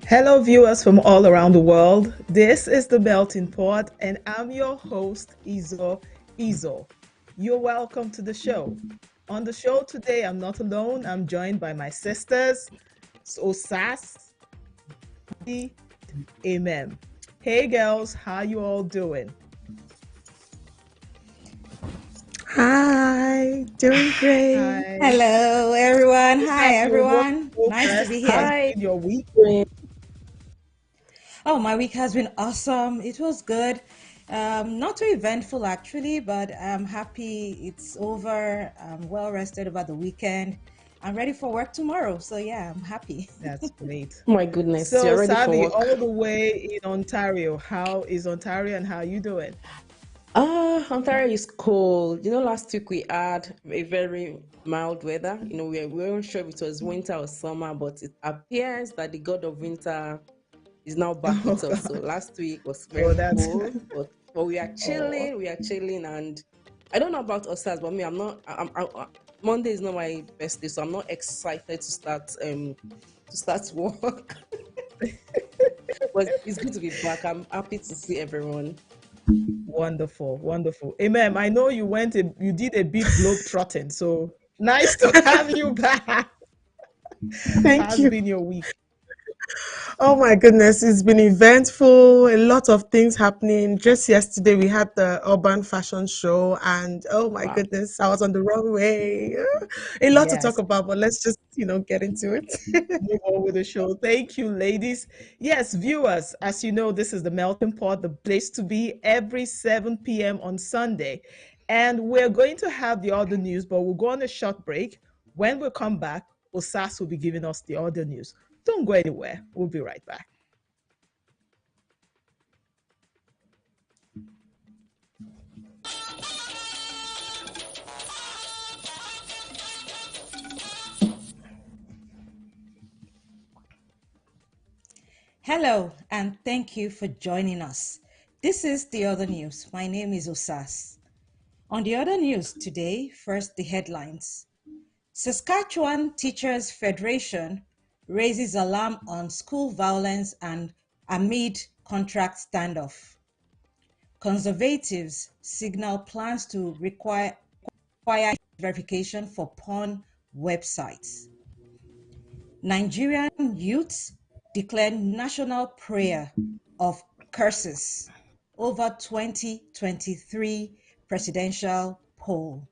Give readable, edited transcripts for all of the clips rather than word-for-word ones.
Hello, viewers from all around the world. This is the Melting Pot, and I'm your host, Izo. You're welcome to the show. On the show today, I'm not alone. I'm joined by my sisters, Osas, Amen. Hey, girls, how you all doing? Hi, doing great. Hi. Hello, everyone. What's Hi, up, your work everyone. Nice to progress? be How's here. Hi. been your week? Oh, my week has been awesome. It was good. Not too eventful, actually, but I'm happy it's over. I'm well rested over the weekend. I'm ready for work tomorrow. So, yeah, I'm happy. That's great. My goodness, So, you're ready for Savi, all work. the way in Ontario, how is Ontario and how are you doing? Ontario is cold. Last week we had a very mild weather. We weren't sure if it was winter or summer, but it appears that the god of winter is now back Oh, with us. So God. last week was Oh, very that's cold, but we are oh, chilling. We are chilling, and I don't know about us, but me, I'm not. Monday is not my best day, so I'm not excited to start work. But it's good to be back. I'm happy to see everyone. wonderful, wonderful. Amen. I know you did a bit globe trotting, so nice to have you back. Thank How's you. been your week? Oh my goodness, it's been eventful. A lot of things happening. Just yesterday, we had the urban fashion show, and oh my Wow. goodness, I was on the runway. A lot to talk Yes. about, but let's just get into it. Move on with the show. Thank you, ladies. Yes, viewers, as you know, this is the Melting Pot, the place to be every 7 p.m. on Sunday. And we're going to have the other news, but we'll go on a short break. When we come back, Osas will be giving us the other news. Don't go anywhere. We'll be right back. Hello, and thank you for joining us. This is The Other News. My name is Osas. On The Other News today, first the headlines. Saskatchewan Teachers Federation raises alarm on school violence and amid contract standoff. Conservatives signal plans to require verification for porn websites. Nigerian youths declare national prayer of curses over 2023 presidential poll.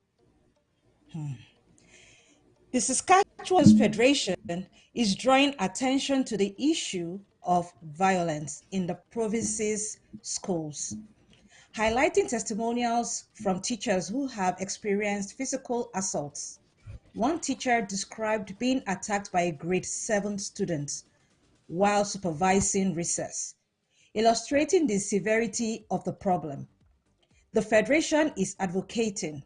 The Saskatchewan Federation is drawing attention to the issue of violence in the province's schools, highlighting testimonials from teachers who have experienced physical assaults. One teacher described being attacked by a grade 7 student while supervising recess, illustrating the severity of the problem. The Federation is advocating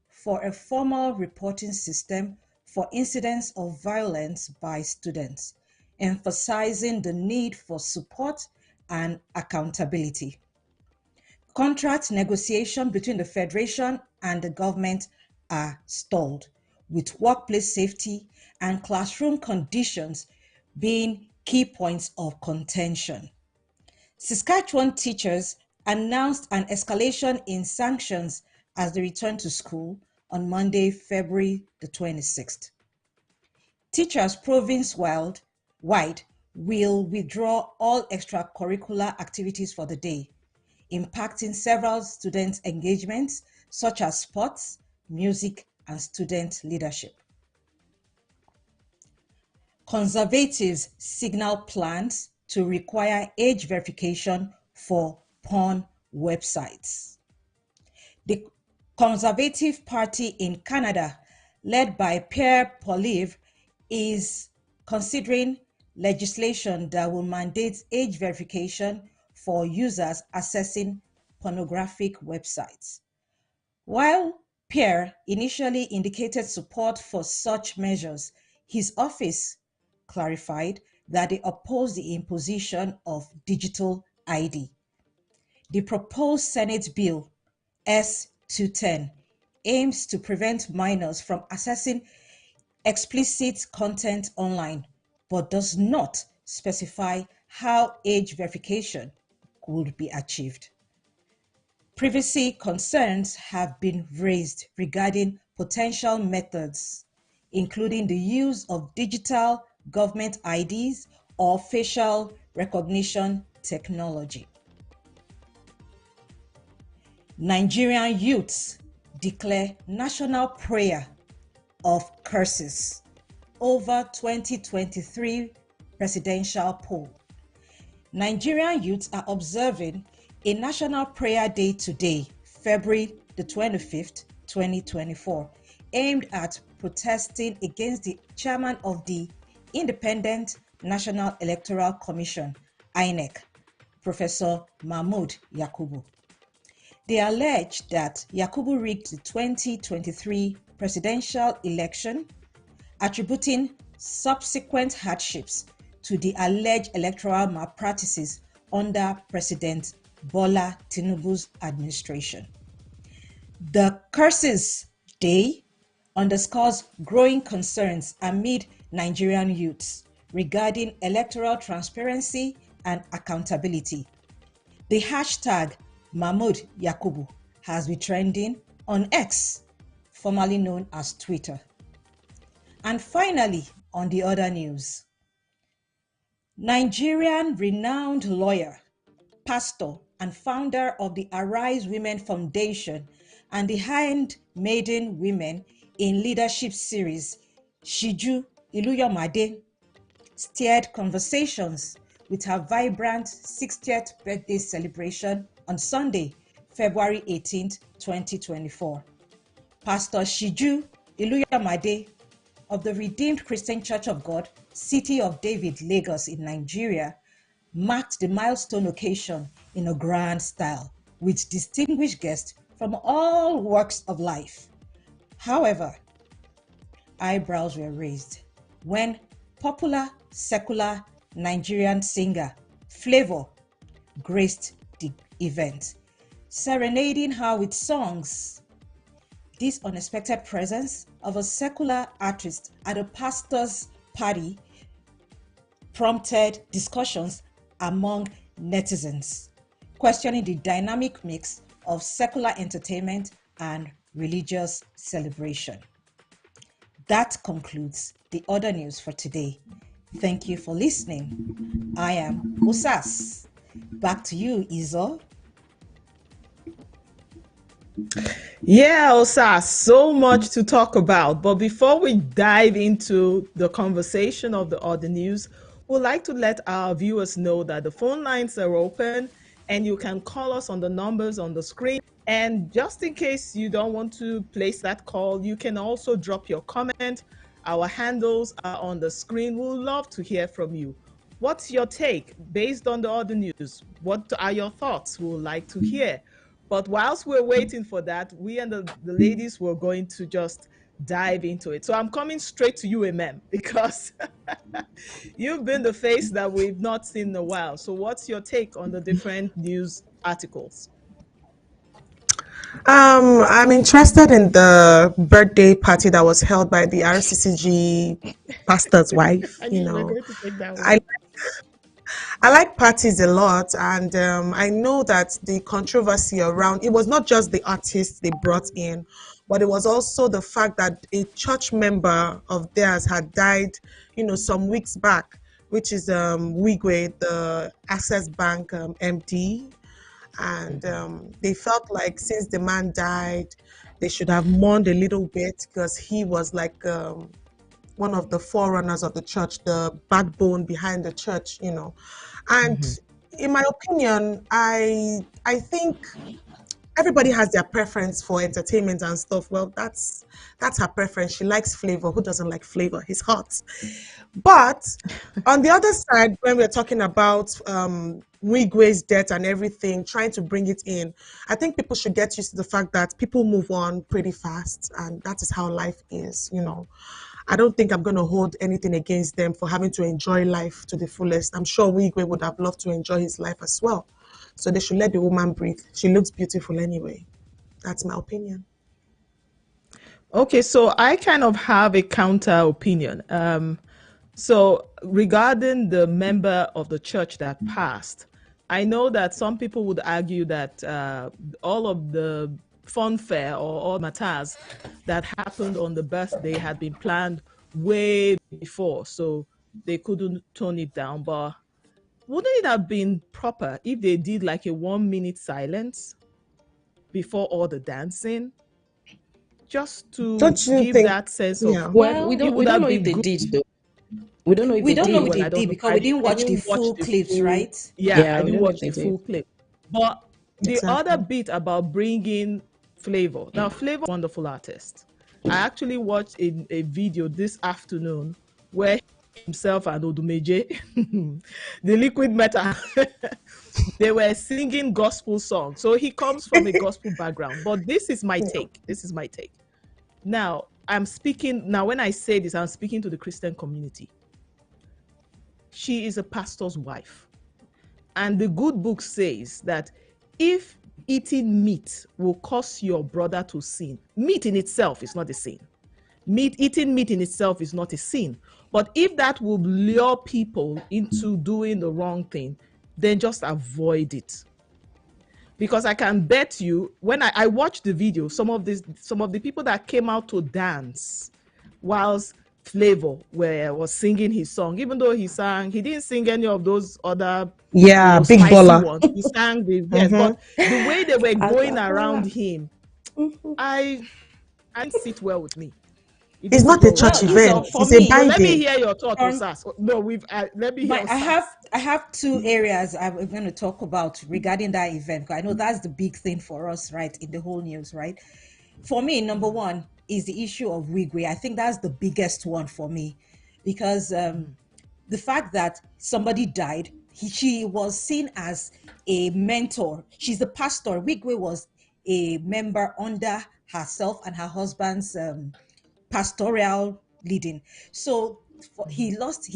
for a formal reporting system for incidents of violence by students, emphasizing the need for support and accountability. Contract negotiation between the Federation and the government are stalled, with workplace safety and classroom conditions being key points of contention. Saskatchewan teachers announced an escalation in sanctions as they return to school on Monday, February the 26th. Teachers province-wide will withdraw all extracurricular activities for the day, impacting several student engagements such as sports, music, and student leadership. Conservatives signal plans to require age verification for porn websites. The Conservative Party in Canada, led by Pierre Poilievre, is considering legislation that will mandate age verification for users accessing pornographic websites. While Pierre initially indicated support for such measures, his office clarified that they oppose the imposition of digital ID. The proposed Senate bill S-210 aims to prevent minors from accessing explicit content online but does not specify how age verification could be achieved. Privacy concerns have been raised regarding potential methods, including the use of digital government IDs or facial recognition technology. Nigerian youths declare national prayer of curses over 2023 presidential poll. Nigerian youths are observing a National Prayer Day today, February the 25th, 2024, aimed at protesting against the chairman of the Independent National Electoral Commission, INEC, Professor Mahmood Yakubu. They allege that Yakubu rigged the 2023 presidential election, attributing subsequent hardships to the alleged electoral malpractices under President Bola Tinubu's administration. The Curses Day underscores growing concerns amid Nigerian youths regarding electoral transparency and accountability. The hashtag Mahmoud Yakubu has been trending on X, formerly known as Twitter. And finally, on the other news, Nigerian renowned lawyer, pastor, and founder of the Arise Women Foundation and the Handmaiden Women in Leadership series, Shiju Iluyomade, steered conversations with her vibrant 60th birthday celebration on Sunday, February 18th, 2024. Pastor Shiju Iluyomade of the Redeemed Christian Church of God, City of David, Lagos in Nigeria, marked the milestone occasion in a grand style with distinguished guests from all walks of life. However, eyebrows were raised when popular secular Nigerian singer Flavor graced the event, serenading her with songs. This unexpected presence of a secular artist at a pastor's party prompted discussions among netizens, questioning the dynamic mix of secular entertainment and religious celebration. That concludes the other news for today. Thank you for listening. I am Osas. Back to you, Izo. Yeah, Osa, so much to talk about. But before we dive into the conversation of the other news, we'd like to let our viewers know that the phone lines are open and you can call us on the numbers on the screen. And just in case you don't want to place that call, you can also drop your comment. Our handles are on the screen. We'd love to hear from you. What's your take based on the other news? What are your thoughts? We would like to hear. But whilst we're waiting for that, we and the ladies were going to just dive into it. So I'm coming straight to you, MM, because you've been the face that we've not seen in a while. So what's your take on the different news articles? I'm interested in the birthday party that was held by the RCCG pastor's wife. I knew you were going to take that one. I I like parties a lot, and I know that the controversy around it was not just the artists they brought in, but it was also the fact that a church member of theirs had died, some weeks back, which is Wigwe, the Access Bank MD, and they felt like since the man died, they should have mourned a little bit because he was like one of the forerunners of the church, the backbone behind the church. And Mhm. in my opinion, I think everybody has their preference for entertainment and stuff. Well, that's her preference. She likes flavor. Who doesn't like flavor? He's hot. But on the other side, when we're talking about Wigwe's death and everything, trying to bring it in, I think people should get used to the fact that people move on pretty fast, and that is how life is. I don't think I'm going to hold anything against them for having to enjoy life to the fullest. I'm sure Wigwe would have loved to enjoy his life as well. So they should let the woman breathe. She looks beautiful anyway. That's my opinion. Okay, so I kind of have a counter opinion. So, regarding the member of the church that passed, I know that some people would argue that all of the funfair or all matters that happened on the birthday had been planned way before, so they couldn't tone it down. But wouldn't it have been proper if they did like a 1 minute silence before all the dancing, just to Don't you give think? that sense of Yeah. Well, we it don't we would don't have know if been they good. did though. We don't know if We they don't know Okay, what did. well, they I don't did know. because we didn't I watch the didn't watch full the clips, full. right? Yeah, I Yeah, we didn't don't know watch if they the did. full clip. But the other Exactly. bit about bringing Flavor. Now, Flavor is a wonderful artist. I actually watched a video this afternoon where himself and Odumeje, the liquid metal, they were singing gospel songs. So he comes from a gospel background. But this is my Yeah. take. This is my take. Now, I'm speaking, now when I say this, I'm speaking to the Christian community. She is a pastor's wife. And the good book says that if eating meat will cause your brother to sin, meat in itself is not a sin. Eating meat in itself is not a sin. But if that will lure people into doing the wrong thing, then just avoid it. Because I can bet you, when I watched the video, some of the people that came out to dance whilst Flavor was singing his song, even though he didn't sing any of those other, Yeah, big spicy baller. ones. He sang the, yes, Mm-hmm. but the way they were going around Agapola. him, I I didn't sit well with me. It It's didn't sit not a well with Well, church me at so event. all. for It's a So me, let me binding. hear your thought, from Osas. No, let me hear my Osas. I have two areas I'm going to talk about regarding that event. 'Cause I know that's the big thing for us, right, in the whole news, right? For me, number one is the issue of Wigwe. I think that's the biggest one for me because the fact that somebody died, she was seen as a mentor. She's the pastor. Wigwe was a member under herself and her husband's pastoral leading. So he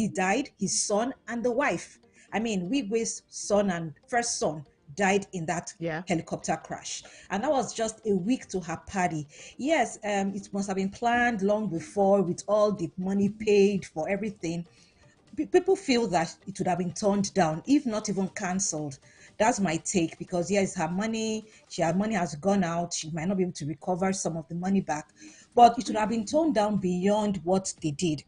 died, his son and the wife. I mean, Wigwe's son and first son died in that Yeah. helicopter crash, and that was just a week to her party. Yes, it must have been planned long before with all the money paid for everything. People feel that it would have been turned down, if not even cancelled. That's my take because yes, her money has gone out. She might not be able to recover some of the money back, but it would have been toned down beyond what they did.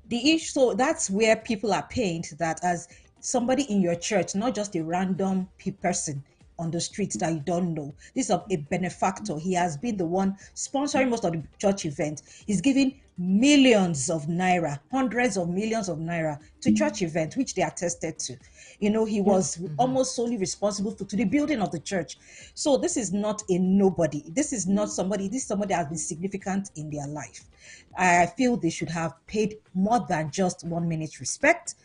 The issue, so that's where people are pained that as somebody in your church, not just a random person on the streets that you don't know. This is a benefactor. He has been the one sponsoring most of the church events. He's giving millions of naira, hundreds of millions of naira to church events, which they attested to. He was almost solely responsible for to the building of the church. So this is not a nobody. This is not somebody. This is somebody that has been significant in their life. I feel they should have paid more than just 1 minute respect.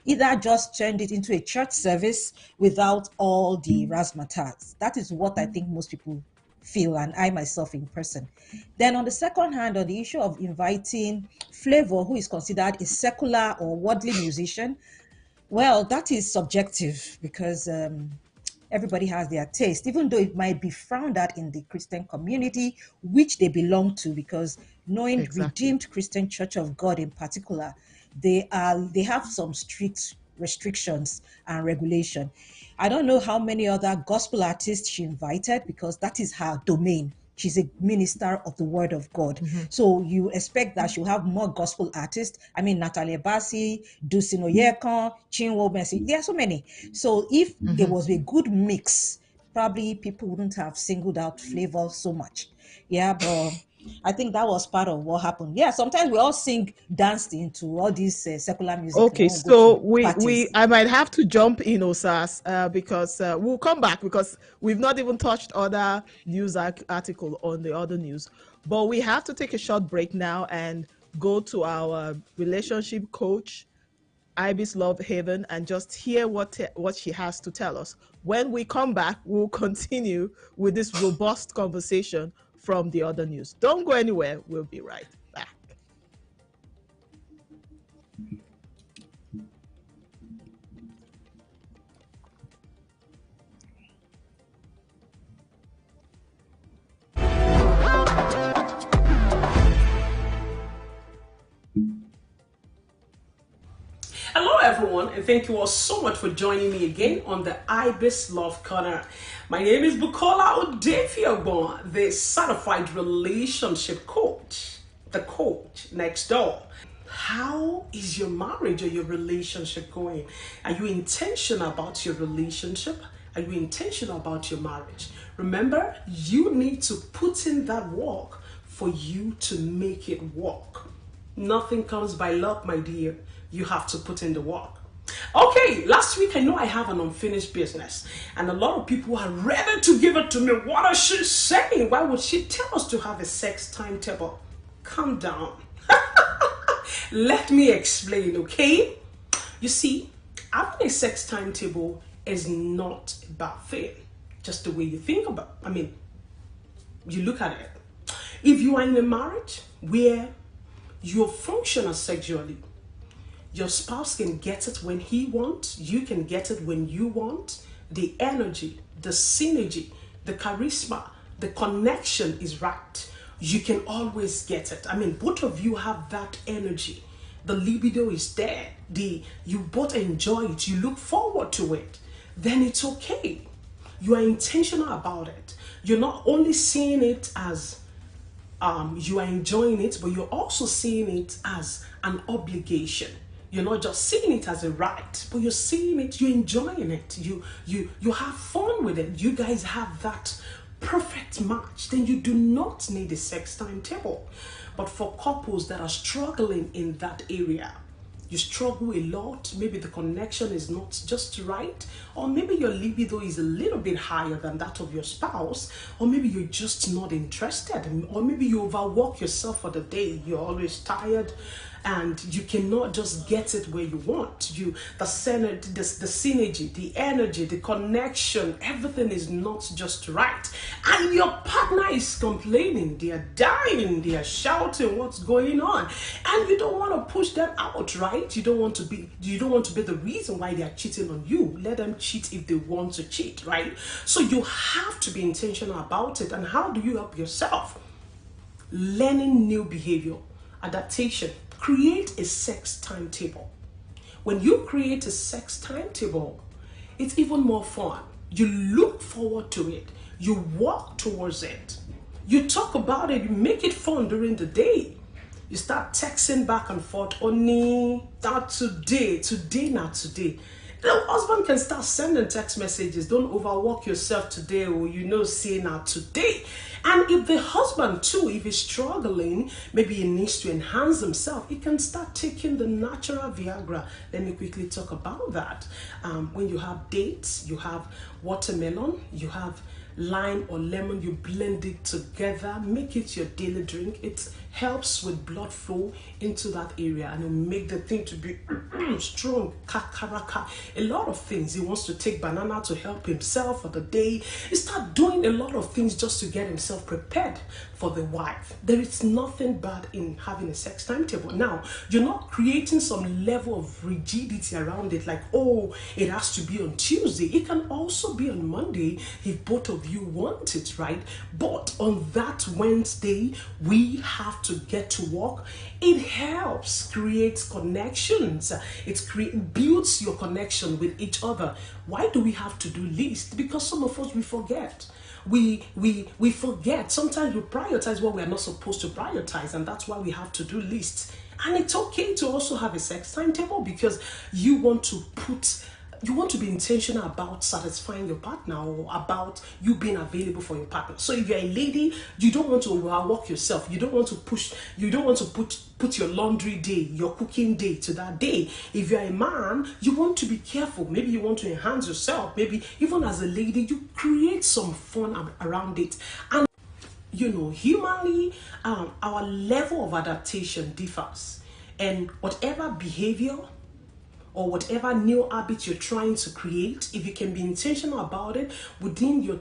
Either just turned it into a church service without all the razzmatazz. That is what I think most people feel, and I myself in person. Then, on the second hand, on the issue of inviting Flavor, who is considered a secular or worldly musician, well, that is subjective because everybody has their taste, even though it might be frowned at in the Christian community, which they belong to, because knowing Exactly. Redeemed Christian Church of God in particular, they have some strict restrictions and regulation. I don't know how many other gospel artists she invited because that is her domain. She's a minister of the word of God. Mhm. So you expect that she'll have more gospel artists. I mean, Natalia Bassi, Dulcino Yekan, Chinwo Messi. There are so many. So if there Mhm. was a good mix, probably people wouldn't have singled out Flavor so much. Yeah, but I think that was part of what happened. Yeah, sometimes we all sing, dance into all these secular music Okay, when we go to so we parties. I might have to jump in, Osas, because we'll come back because we've not even touched other news article on the other news. But we have to take a short break now and go to our relationship coach, Ibis Love Haven, and just hear what she has to tell us. When we come back, we'll continue with this robust conversation from the other news. Don't go anywhere. We'll be right back. everyone, and thank you all so much for joining me again on the Ibis Love Corner. My name is Bukola Odefiagbon, the certified relationship coach, the coach next door. How is your marriage or your relationship going? Are you intentional about your relationship? Are you intentional about your marriage? Remember, you need to put in that work for you to make it work. Nothing comes by luck, my dear. You have to put in the work. Okay, last week I know I have an unfinished business, and a lot of people are ready to give it to me. What is she saying? Why would she tell us to have a sex timetable? Calm down. Let me explain, okay? You see, having a sex timetable is not a bad thing. Just the way you think about it. I mean, you look at it. If you are in a marriage where you function sexually, your spouse can get it when he wants, you can get it when you want, the energy, the synergy, the charisma, the connection is right. You can always get it. I mean, both of you have that energy. The libido is there. You both enjoy it. You look forward to it. Then it's okay. You are intentional about it. You're not only seeing it as you are enjoying it, but you're also seeing it as an obligation. You're not just seeing it as a right, but you're seeing it, you're enjoying it. You have fun with it. You guys have that perfect match. Then you do not need a sex timetable. But for couples that are struggling in that area, you struggle a lot, maybe the connection is not just right, or maybe your libido is a little bit higher than that of your spouse, or maybe you're just not interested, or maybe you overwork yourself for the day, you're always tired, and you cannot just get it where you want. The synergy, the energy, the connection, everything is not just right. And your partner is complaining, they are dying, they are shouting, what's going on? And you don't want to push them out, right? You don't want to be the reason why they are cheating on you. Let them cheat if they want to cheat, right? So you have to be intentional about it. And how do you help yourself? Learning new behavior, adaptation. Create a sex timetable. When you create a sex timetable, it's even more fun. You look forward to it. You work towards it. You talk about it. You make it fun during the day. You start texting back and forth. Oni, not today. Today, not today. The husband can start sending text messages. Don't overwork yourself today, or say now today. And if the husband too, if he's struggling, maybe he needs to enhance himself, he can start taking the natural Viagra. Let me quickly talk about that. When you have dates, you have watermelon, you have lime or lemon, you blend it together, make it your daily drink. It helps with blood flow into that area, and it'll make the thing to be strong. Kakaraka. A lot of things. He wants to take banana to help himself for the day. He start doing a lot of things just to get himself prepared for the wife. There is nothing bad in having a sex timetable. Now, you're not creating some level of rigidity around it, like, oh, it has to be on Tuesday. It can also be on Monday if both of you want it, right? But on that Wednesday, we have to get to work. It helps create connections. It builds your connection with each other. Why do we have to do lists? Because some of us, we forget. We forget. Sometimes we prioritize what we are not supposed to prioritize, and that's why we have to do lists. And it's okay to also have a sex timetable, because you want to be intentional about satisfying your partner, or about you being available for your partner. So if you're a lady, you don't want to overwork yourself. You don't want to put your laundry day, your cooking day to that day. If you're a man, you want to be careful. Maybe you want to enhance yourself. Maybe even as a lady, you create some fun around it. And humanly, our level of adaptation differs. And whatever behavior or whatever new habit you're trying to create, if you can be intentional about it within your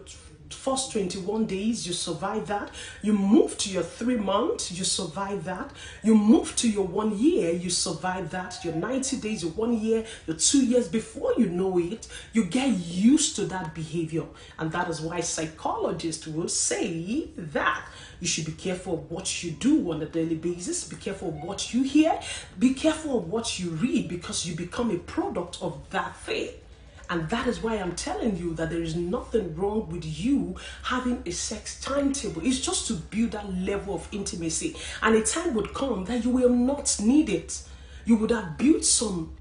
first 21 days, you survive that. You move to your 3 months, you survive that. You move to your 1 year, you survive that. Your 90 days, your 1 year, your 2 years, before you know it, you get used to that behavior. And that is why psychologists will say that you should be careful of what you do on a daily basis. Be careful of what you hear. Be careful of what you read, because you become a product of that thing. And that is why I'm telling you that there is nothing wrong with you having a sex timetable. It's just to build that level of intimacy. And a time would come that you will not need it. You would have built some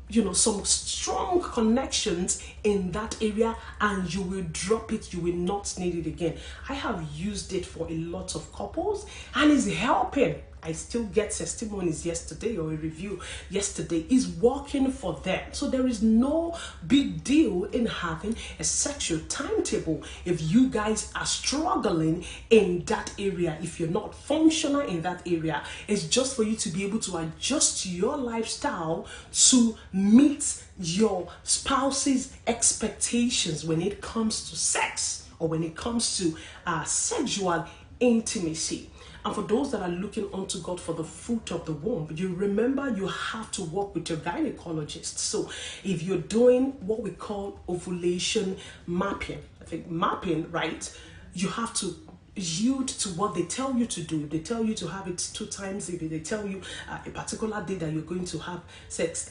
strong connections in that area, and you will drop it. You will not need it again. I have used it for a lot of couples, and it's helping. I still get testimonies yesterday, or a review yesterday is working for them. So there is no big deal in having a sexual timetable. If you guys are struggling in that area, if you're not functional in that area, it's just for you to be able to adjust your lifestyle to meet your spouse's expectations when it comes to sex, or when it comes to sexual intimacy. And for those that are looking unto God for the fruit of the womb, you remember you have to work with your gynecologist. So if you're doing what we call ovulation mapping, I think mapping, right? You have to yield to what they tell you to do. If they tell you to have it 2 times, if they tell you a particular day that you're going to have sex,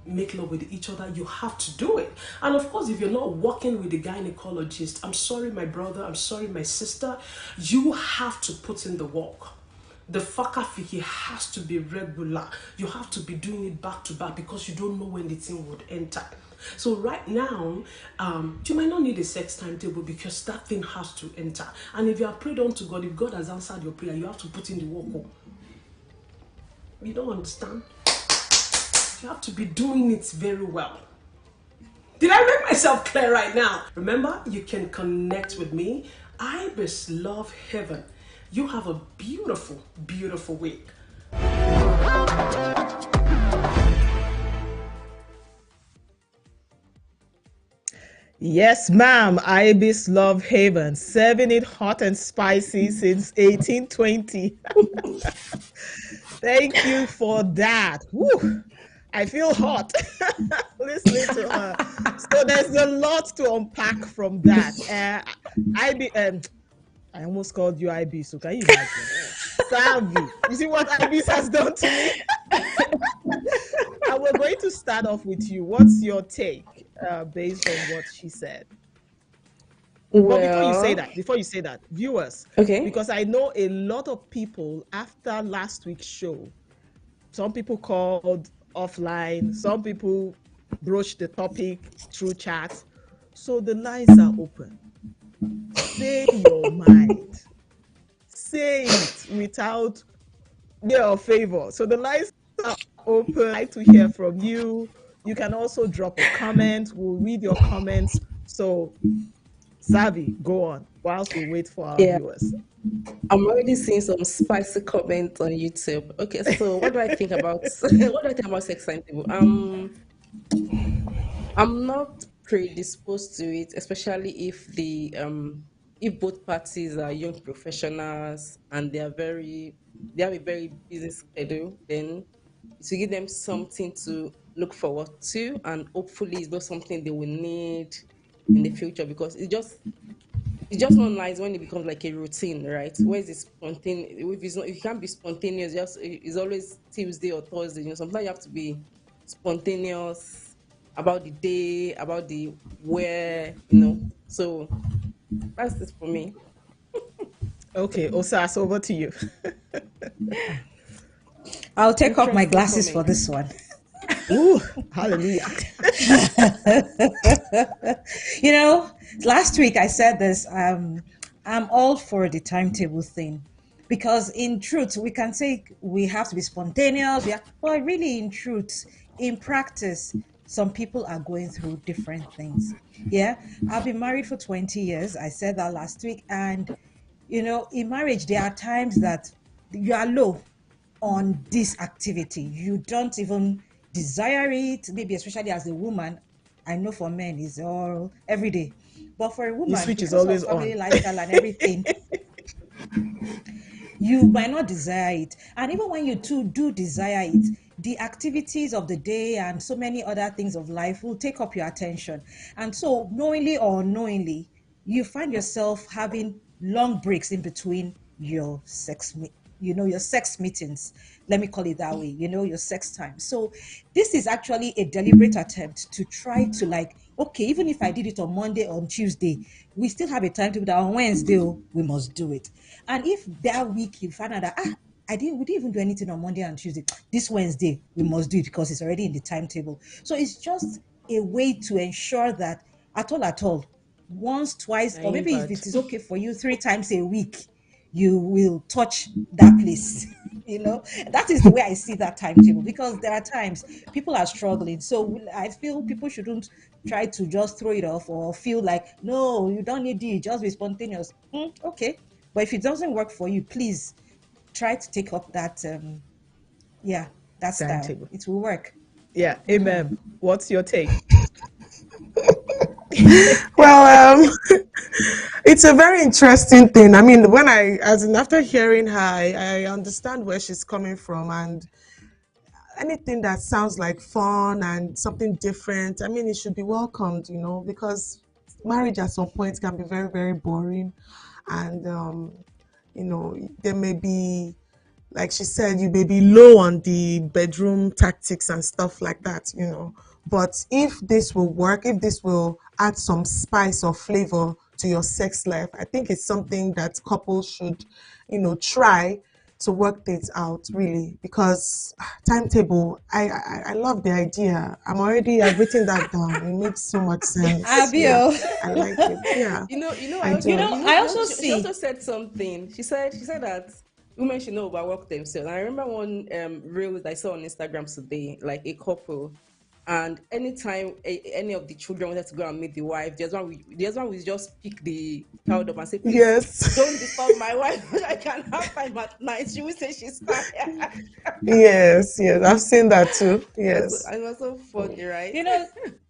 make love with each other, you have to do it. And of course, if you're not working with the gynecologist, I'm sorry, my brother, I'm sorry, my sister, you have to put in the work. The fakafiki has to be regular. You have to be doing it back to back, because you don't know when the thing would enter. So right now, you might not need a sex timetable, because that thing has to enter. And if you are prayed unto God, if God has answered your prayer, you have to put in the work. You don't understand? You have to be doing it very well. Did I make myself clear right now? Remember, you can connect with me. Ibis Love Heaven. You have a beautiful, beautiful week. Yes, ma'am. Ibis Love Haven, serving it hot and spicy since 1820. Thank you for that. Woo. I feel hot listening to her. So there's a lot to unpack from that. I almost called you IB, so can you imagine? Savvy. You see what IBS has done to me? And we're going to start off with you. What's your take based on what she said? But Well, before you say that, viewers, okay. because I know a lot of people after last week's show, some people called offline, some people broached the topic through chat. So the lines are open. Say your mind. Say it without your favor. So the lines are open. I'd like to hear from you. You can also drop a comment. We'll read your comments. So, Savvy, go on whilst we wait for our Yeah, viewers. I'm already seeing some spicy comments on YouTube. Okay, so what do I think about what do I think about sex timetable? I'm not predisposed to it, especially if both parties are young professionals and they have a very busy schedule, then to give them something to look forward to, and hopefully it's not something they will need in the future, because it's just not nice when it becomes like a routine, right? Where is it spontaneous? If it's not, if you can't be spontaneous, just it's always Tuesday or Thursday. Sometimes you have to be spontaneous about the day, about the where. So that's it for me. Okay, Osas, over to you. I'll take off my Interesting glasses for comment. this one. Ooh, hallelujah. You know, last week I said this. I'm all for the timetable thing, because in truth, we can say we have to be spontaneous. But really, in truth, in practice, some people are going through different things. Yeah, I've been married for 20 years. I said that last week. And, in marriage, there are times that you are low on this activity. You don't even desire it, maybe especially as a woman. I know for men it's all every day. But for a The woman, switch is because of always family on. lifestyle and everything, you might not desire it. And even when you too do desire it, the activities of the day and so many other things of life will take up your attention. And so, knowingly or unknowingly, you find yourself having long breaks in between your your sex meetings. Let me call it that way, your sex time. So, this is actually a deliberate attempt to try to, like, okay, even if I did it on Monday, on Tuesday, we still have a timetable that on Wednesday, oh, we must do it. And if that week you find out that we didn't even do anything on Monday and Tuesday, this Wednesday we must do it because it's already in the timetable. So it's just a way to ensure that at all, once, twice, I or maybe if invert. it is okay for you 3 times a week, you will touch that place. That is the way I see that timetable, because there are times people are struggling. So I feel people shouldn't try to just throw it off or feel like, no, you don't need it, just be spontaneous. Okay, but if it doesn't work for you, please try to take up yeah, that style. Timetable. It will work. Yeah. Amen. What's your take? Well, it's a very interesting thing. I mean, as in after hearing her, I understand where she's coming from, and anything that sounds like fun and something different, I mean, it should be welcomed, because marriage at some point can be very, very boring. And, there may be, like she said, you may be low on the bedroom tactics and stuff like that. But if this will work, if this will add some spice or flavor to your sex life, I think it's something that couples should, try to work things out, really, because timetable, I love the idea. I've written that down. It makes so much sense. Yeah, Abio. I like it. Yeah, I I also, do. I also she also see. said something. She said that women should know about work themselves. And I remember one reel that I saw on Instagram today, like a couple, and anytime any of the children wanted to go and meet the wife, the husband will just pick the child up and say, "Please Yes. don't disturb my wife. I can have time at night." She will say she's tired. Yes, yes. I've seen that too. Yes. It was so funny, right? You know,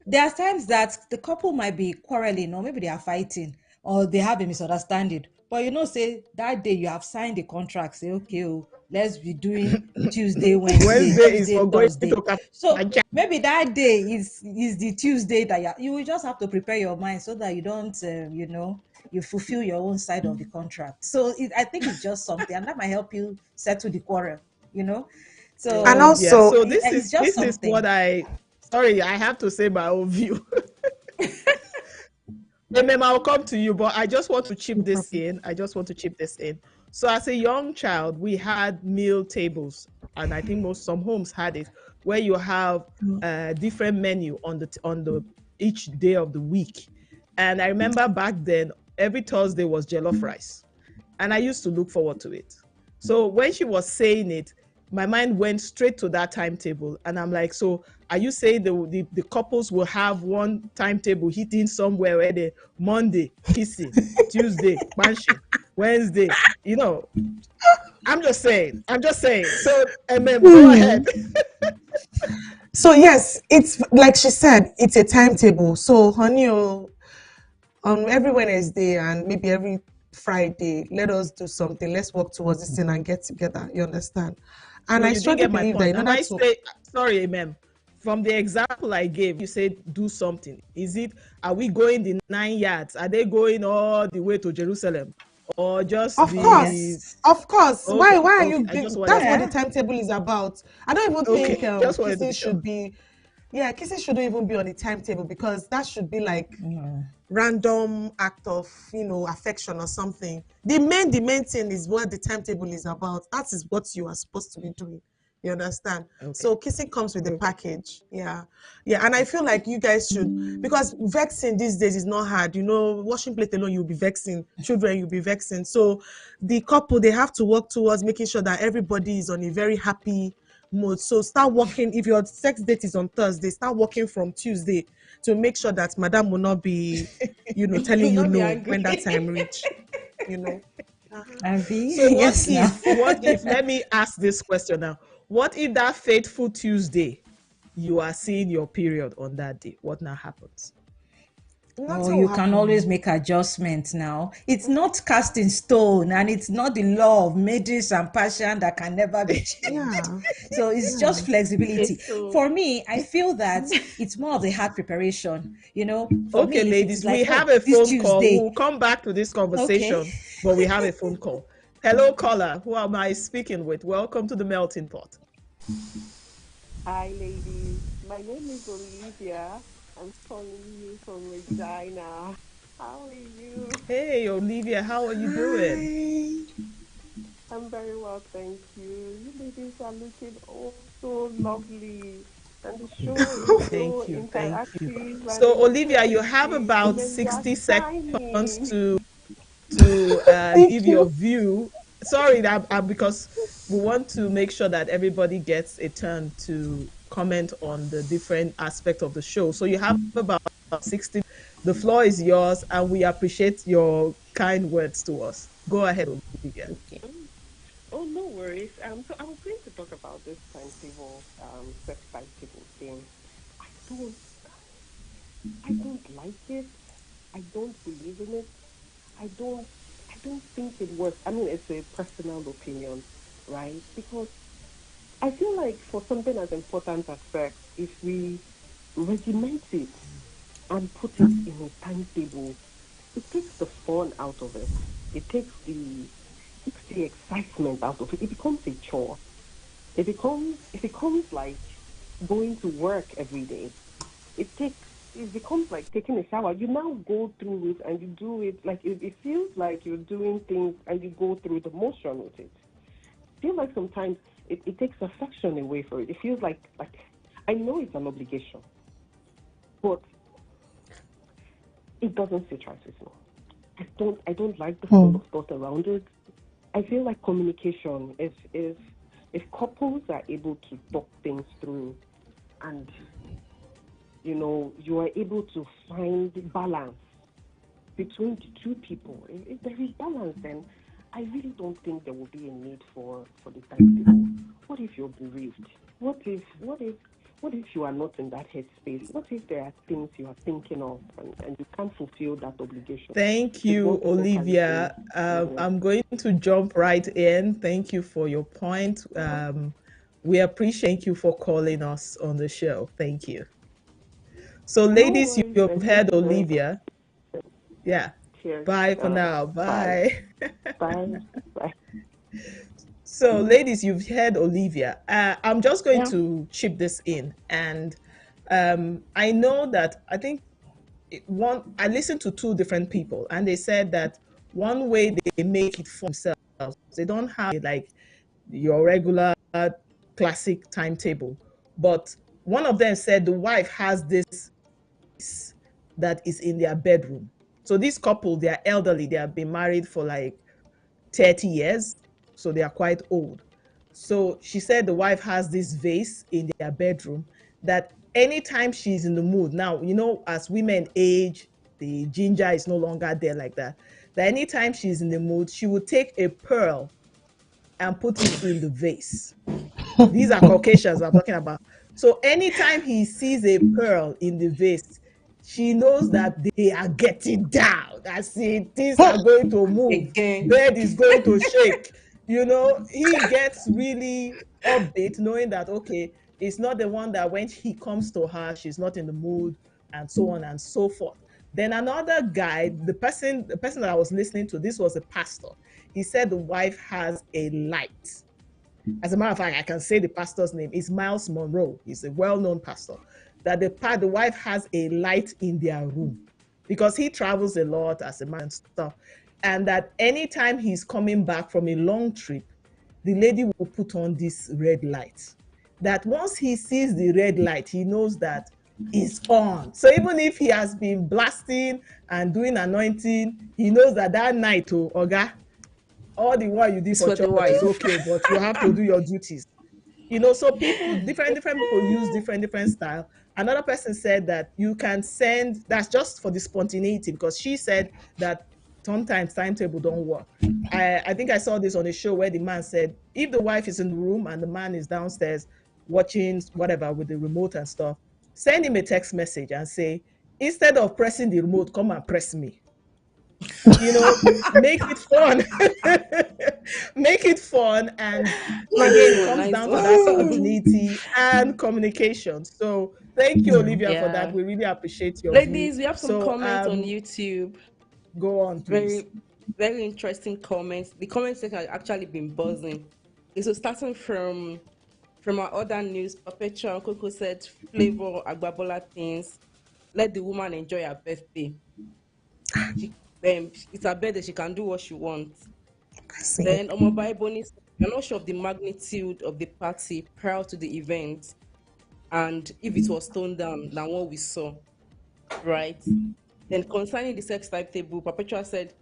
there are times that the couple might be quarreling, or maybe they are fighting, or they have a misunderstanding. But say that day you have signed the contract, say, okay, oh, let's be doing Tuesday, Wednesday, Wednesday is Tuesday, for going Thursday. to So Kafaja. maybe that day is the Tuesday that you will just have to prepare your mind so that you don't, you fulfill your own side of the contract. So I think it's just something, and that might help you settle the quarrel. You know, And so Yeah. also, So it's just this is what something. sorry, I have to say my own view. Mem, I'll come to you, but I just want to chip no this problem. in. I just want to chip this in. So, as a young child, we had meal tables, and I think some homes had it, where you have a different menu on the each day of the week. And I remember back then, every Thursday was jollof rice, and I used to look forward to it. So when she was saying it, my mind went straight to that timetable, and I'm like, so are you saying the couples will have one timetable hitting somewhere where the Monday kissing, Tuesday banshing, Wednesday, I'm just saying. So go ahead. So yes, it's like she said, it's a timetable. So honey, on every Wednesday and maybe every Friday, let us do something. Let's work towards this thing and get together. You understand? And No, I you didn't strongly get my believe that point. in Am order I to, say sorry, from the example I gave, you said do something. Are we going the 9 yards? Are they going all the way to Jerusalem? Or just of Oh the course, yes. of course. okay, Why are okay. you? I just wanted That's to what the Yeah. timetable is about. I don't even think okay, just wanted to kissing be sure. should be. Yeah, kissing shouldn't even be on the timetable because that should be like Yeah. random act of affection or something. The main thing is what the timetable is about. That is what you are supposed to be doing. You understand? Okay. So kissing comes with the Okay. package. Yeah. Yeah. And I feel like you guys should, because vexing these days is not hard. Washing plate alone, you'll be vexing. Children, you'll be vexing. So the couple, they have to work towards making sure that everybody is on a very happy mode. So start working. If your sex date is on Thursday, start working from Tuesday to make sure that madam will not be, telling You'll you not be no when that time angry. reach, you know. Uh-huh. Abby, So yes now. what if, let me ask this question now. What if that fateful Tuesday you are seeing your period on that day? What now happens? Nothing Oh, will you can always happen. make adjustments now. It's not cast in stone and it's not the law of Medis and passion that can never be changed. Yeah, So it's yeah. just flexibility. Okay, so For me, I feel that it's more of the hard preparation. For Okay, me, if it is ladies, we like, have oh, a this phone call. Tuesday, We'll come back to this okay. conversation, but we have a phone call. Hello, caller. Who am I speaking with? Welcome to the melting pot. Hi, ladies. My name is Olivia. I'm calling you from Regina. How are you? Hey, Olivia, how are you doing? Hi. I'm very well, thank you. You ladies are looking oh so lovely, and the show is so Thank you. Thank you. interactive and So, Olivia, you have interesting, about and you are 60 seconds shining. to Thank give you. your view. Sorry, that because we want to make sure that everybody gets a turn to comment on the different aspect of the show. So you have about 60. The floor is yours, and we appreciate your kind words to us. Go ahead, Olivia. Okay. Oh, no worries. So I was going to talk about this timetable, sex timetable thing. I don't, I don't like it. I don't believe in it. I don't I don't think it works. I mean, it's a personal opinion, right? Because I feel like for something as important as sex, if we regiment it and put it in a timetable, it takes the fun out of it. It takes the excitement out of it. It becomes a chore. It becomes like going to work every day. It becomes like taking a shower. You now go through it and you do it like it feels like you're doing things and you go through the motion with it. I feel like sometimes it takes affection away from it. It feels like I know it's an obligation, but it doesn't sit right with me. I don't like the school Hmm. of thought around it. I feel like communication if couples are able to talk things through and you are able to find balance between the two people. If there is balance, then I really don't think there will be a need for the timetable. What if you're bereaved? What if you are not in that headspace? What if there are things you are thinking of and you can't fulfill that obligation? Thank If one you, person carries the Olivia. business. I'm going to jump right in. Thank you for your point. We appreciate you for calling us on the show. Thank you. So, No ladies, worries, you've and thank heard you very much. Olivia. Yeah. Cheers. Bye All for right. now. Bye. Bye. Bye. Bye. So, ladies, you've heard Olivia. I'm just going yeah. to chip this in. And I know that I think I listened to two different people, and they said that one way they make it for themselves, they don't have like your regular classic timetable. But one of them said the wife has this that is in their bedroom. So this couple, they are elderly, they have been married for like 30 years, so they are quite old. So she said the wife has this vase in their bedroom that anytime she's in the mood, now, as women age, the ginger is no longer there like that. That anytime she's in the mood, she would take a pearl and put it in the vase. These are Caucasians I'm talking about. So anytime he sees a pearl in the vase, she knows that they are getting down. As in, things are going to move. Again. Bed is going to shake. He gets really upbeat knowing that, okay, it's not the one that when he comes to her, she's not in the mood, and so on and so forth. Then another guy, the person that I was listening to, this was a pastor. He said the wife has a light. As a matter of fact, I can say the pastor's name is Miles Monroe. He's a well-known pastor. That the wife has a light in their room because he travels a lot as a man and stuff. And that anytime he's coming back from a long trip, the lady will put on this red light. That once he sees the red light, he knows that it's on. So even if he has been blasting and doing anointing, he knows that that night, oh, Oga, all the while you did It's for for the church is wife. okay, but you have to do your duties. So people, different people use different style. Another person said that you can send, that's just for the spontaneity, because she said that sometimes timetable don't work. I think I saw this on a show where the man said if the wife is in the room and the man is downstairs watching whatever with the remote and stuff, send him a text message and say, instead of pressing the remote, come and press me. Make it fun. Make it fun. And Nice again, it one, comes nice down to that one. spontaneity and communication. So thank you, Olivia, for that. Yeah. We really appreciate your view. Ladies, we have some So comments on YouTube. go on, please. Very, very interesting comments. The comment section has actually been buzzing. Okay, so starting from our other news, Perpetual Coco said flavor Agbabola things. Let the woman enjoy her birthday. It's her birthday, she can do what she wants. I see. Then Omobai Boni said, we're not sure of the magnitude of the party prior to the event and if it was toned down than what we saw, right? Then concerning the sex timetable, Perpetua said,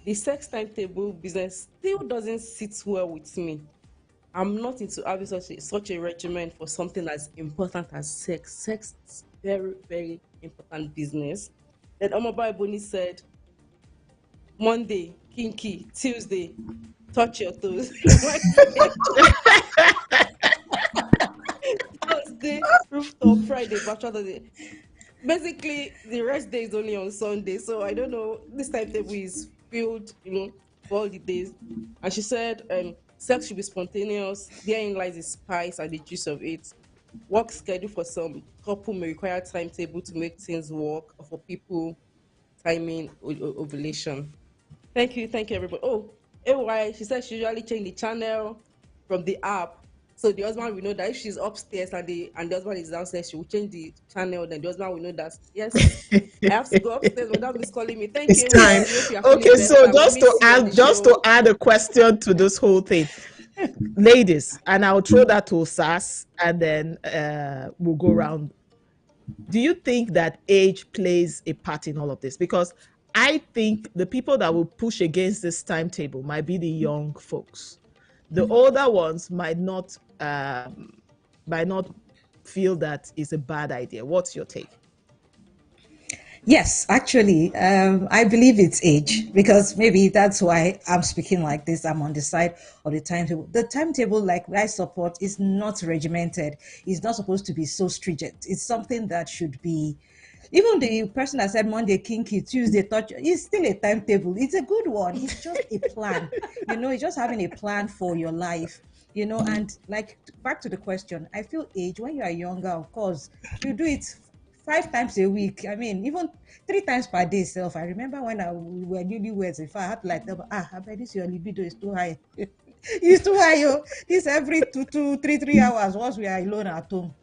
the sex timetable business still doesn't sit well with me. I'm not into having such a regimen for something as important as sex. Sex is very, very important business. Then Omobai Boni said, Monday, kinky, Tuesday, touch your toes. Wednesday, Thursday, rooftop, Friday, bachelor day. Basically, the rest day is only on Sunday. So I don't know. This timetable is filled, for all the days. And she said, sex should be spontaneous. Therein lies the spice and the juice of it. Work schedule for some couple may require timetable to make things work, or for people, timing, ovulation. Thank you, everybody. Oh, AY, she said she usually change the channel from the app. So the husband will know that if she's upstairs and the husband is downstairs, she will change the channel. Then the husband will know that yes, I have to go upstairs without miss calling me. Thank It's you, time. AY. We hope you are feeling Okay, so better. We miss you on the just to show. add a question to this whole thing, ladies, and I'll throw that to Sas, and then we'll go around. Do you think that age plays a part in all of this? Because I think the people that will push against this timetable might be the young folks. The older ones might not feel that is a bad idea. What's your take? Yes, actually, I believe it's age because maybe that's why I'm speaking like this. I'm on the side of the timetable. The timetable, like I support, is not regimented. It's not supposed to be so stringent. It's something that should be. Even the person that said Monday kinky, Tuesday touch, is still a timetable. It's a good one. It's just a plan. It's just having a plan for your life. And like back to the question, I feel age when you are younger, of course, you do it 5 times a week. I mean, even 3 times per day self. I remember when we were newlyweds, if I had to like tell I bet this your libido is too high. It's too high, yo. This every 3 hours once we are alone at home.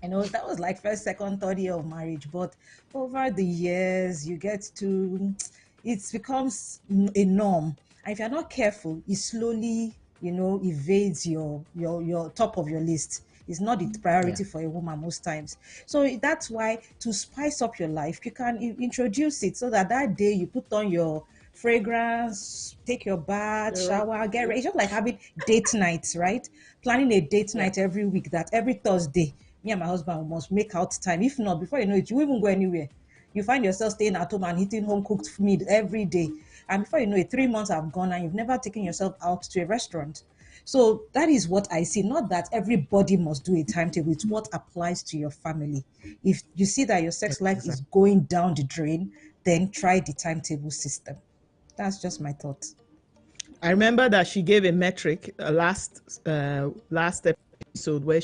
That was like first, second, third year of marriage. But over the years, you get to, it becomes a norm. And if you're not careful, it slowly, evades your top of your list. It's not the Yeah. priority for a woman most times. So that's why to spice up your life, you can introduce it so that day you put on your fragrance, take your bath, You're right. shower, get ready. It's just like having date nights, right? Planning a date Yeah. night every week, that every Thursday, me and my husband must make out time. If not, before you know it, you won't even go anywhere. You find yourself staying at home and eating home cooked meal every day. And before you know it, 3 months have gone and you've never taken yourself out to a restaurant. So that is what I see. Not that everybody must do a timetable, it's what applies to your family. If you see that your sex life is Exactly. going down the drain, then try the timetable system. That's just my thought. I remember that she gave a metric last episode where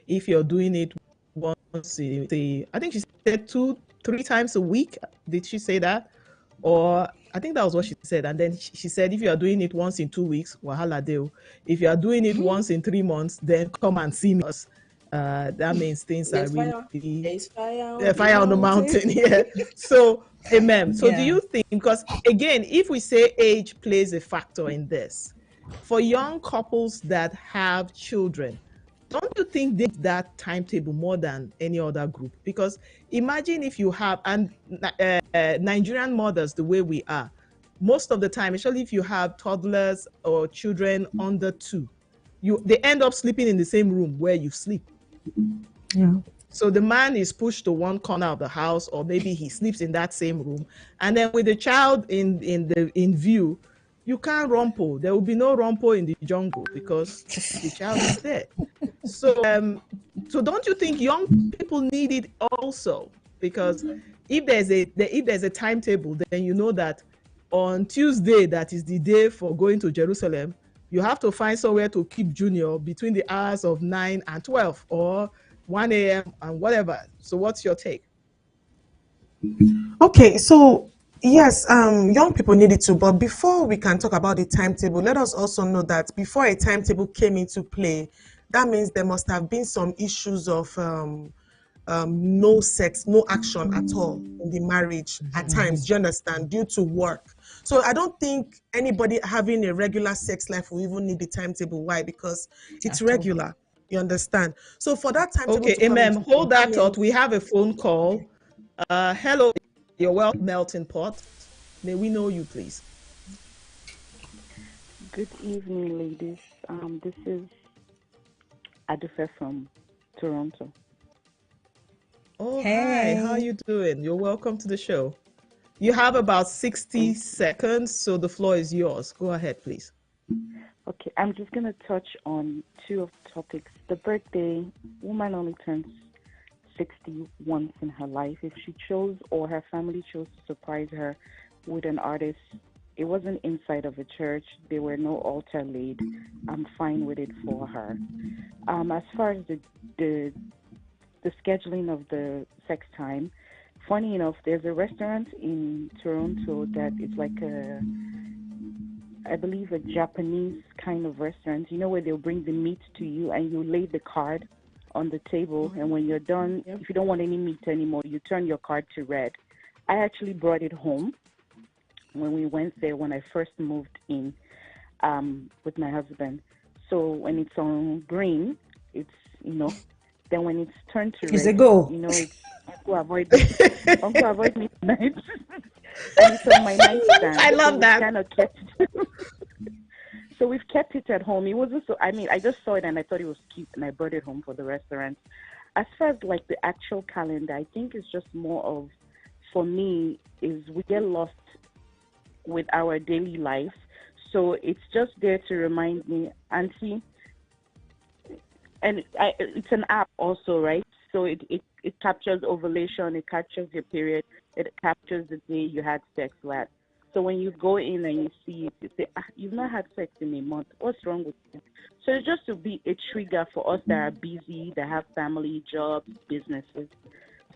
if you're doing it once I think she said 2 3 times a week. Did she say that? Or I think that was what she said. And then she said, if you are doing it once in 2 weeks, wahala deo. If you are doing it once in 3 months, then come and see me. That means things are There's really fire. There's fire on the fire on the mountain. mountain. Yeah. So, amen. So, do Yeah. you think, because again, if we say age plays a factor in this, for young couples that have children, don't you think they need that timetable more than any other group? Because imagine if you have, and Nigerian mothers, the way we are, most of the time, especially if you have toddlers or children under 2, they end up sleeping in the same room where you sleep. Yeah. So the man is pushed to one corner of the house, or maybe he sleeps in that same room. And then with the child in view, you can't rumple. There will be no rumple in the jungle because the child is there. So so don't you think young people need it also? because if there's a timetable, then you know that on Tuesday, that is the day for going to Jerusalem, you have to find somewhere to keep Junior between the hours of 9 and 12 or 1 a.m. and whatever. So what's your take? Okay, so yes, young people need it too. But before we can talk about the timetable, let us also know that before a timetable came into play, that means there must have been some issues of no sex, no action at all in the marriage at times. Do you understand? Due to work. So I don't think anybody having a regular sex life will even need the timetable. Why? Because it's At all. regular. You understand? So for that timetable Okay, to come Ma'am, into play, hold that that thought. means We have a phone call. Hello, your welcome, melting pot. May we know you, please? Good evening, ladies. This is Adife from Toronto. Oh, hi. How are Hey. you doing? You're welcome to the show. You have about 60 Thank seconds, so the floor is yours. Go ahead, please. Okay, I'm just going to touch on two of the topics. The birthday, woman only turns 60 once in her life. If she chose or her family chose to surprise her with an artist, it wasn't inside of a church. There were no altar laid. I'm fine with it for her. As far as the scheduling of the sex time, funny enough, there's a restaurant in Toronto that is like I believe a Japanese kind of restaurant, where they'll bring the meat to you and you lay the card on the table. And when you're done, if you don't want any meat anymore, you turn your card to red. I actually brought it home when we went there when I first moved in with my husband. So when it's on green, it's, then when it's turned to It's a red, go. it's uncle avoid me tonight. And it's on my nightstand. I love so that. we kind of kept So we've kept it at home. It wasn't so, I just saw it and I thought it was cute and I brought it home for the restaurant. As far as like the actual calendar, I think it's just more of, for me, is we get lost with our daily life. So it's just there to remind me, Auntie, and it's an app also, right? So it captures ovulation, it captures your period, it captures the day you had sex with. So when you go in and you see it, you say, you've not had sex in a month. What's wrong with you? So it's just to be a trigger for us that are busy, that have family, jobs, businesses.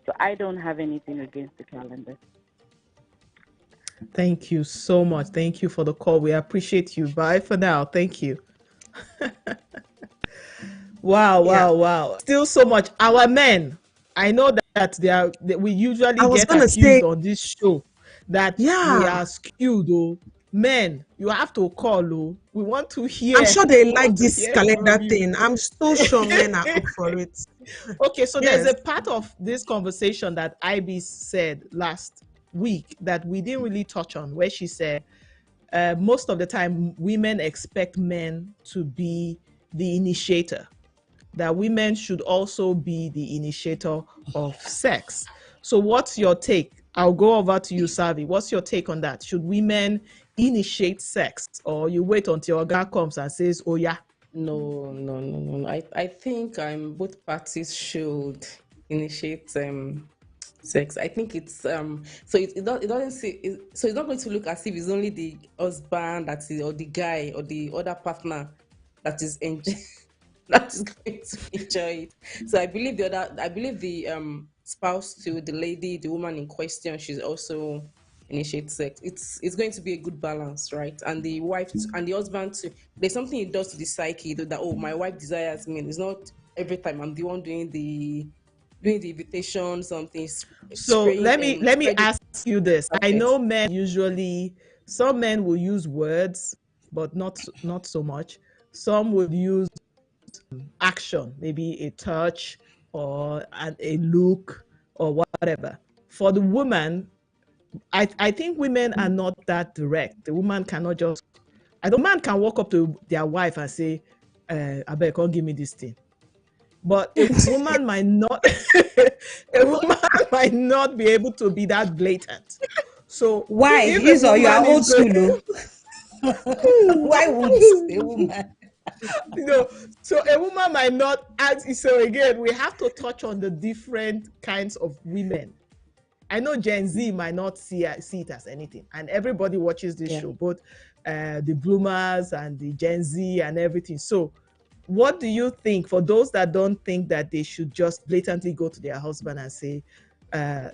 So I don't have anything against the calendar. Thank you so much. Thank you for the call. We appreciate you. Bye for now. Thank you. Wow, yeah. wow, wow. Still so much. Our men, I know that we usually I was get gonna accused say, on this show that we yeah. are skewed. Oh, men, you have to call. Oh, we want to I'm hear. sure they We like want to this hear from calendar you. thing. I'm so sure men are up for it. Okay, so there's Yes. a part of this conversation that Ivy said last week that we didn't really touch on, where she said most of the time women expect men to be the initiator, that women should also be the initiator of sex. So what's your take? I'll go over to you, Savi. What's your take on that? Should women initiate sex, or you wait until a guy comes and says, oh yeah? No, no, no, no, no. I think both parties should initiate sex. I think it's so it doesn't see so it's not going to look as if it's only the husband that is, or the guy or the other partner that is that is going to enjoy it. So I believe the spouse to the lady, the woman in question, she's also initiate sex. It's going to be a good balance, right? And the and the husband too. There's something it does to the psyche that, oh, my wife desires me. It's not every time I'm the one doing the invitation, something So spraying let me spreading ask you this. I perfect. know men usually, some men will use words, but not so much. Some would use action, maybe a touch or a look or whatever. For the woman, I think women are not that direct. The woman cannot just, I don't, man can walk up to their wife and say, I beg, come give me this thing. But a woman might not, a woman might not be able to be that blatant. So Why? if a You are woman is old going, school. Why won't a woman? so a woman might not ask. So again, we have to touch on the different kinds of women. I know Gen Z might not see it as anything, and everybody watches this show, both the bloomers and the Gen Z and everything. So what do you think for those that don't think that they should just blatantly go to their husband and say,